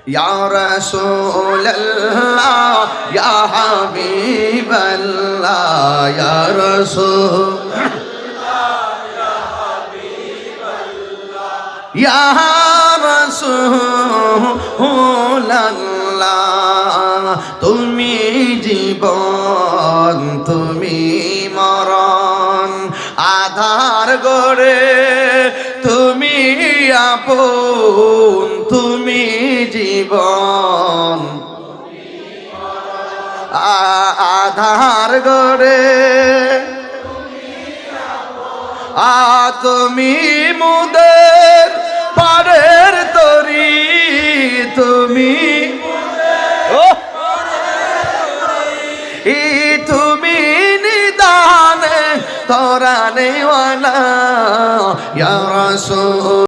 ইয়া রাসূলুল্লাহ ইয়া হাবিবাল্লাহ ইয়া ইয়া রাসূলুল্লাহ তুমি জীবন তুমি মরণ আধার গড়ে তুমি আপন তুমি জীবন আধার গড়ে তুমি মুদের পারের তরি তুমি তুমি নিদানে তোরা নেওয়ালা ইয়া রাসূল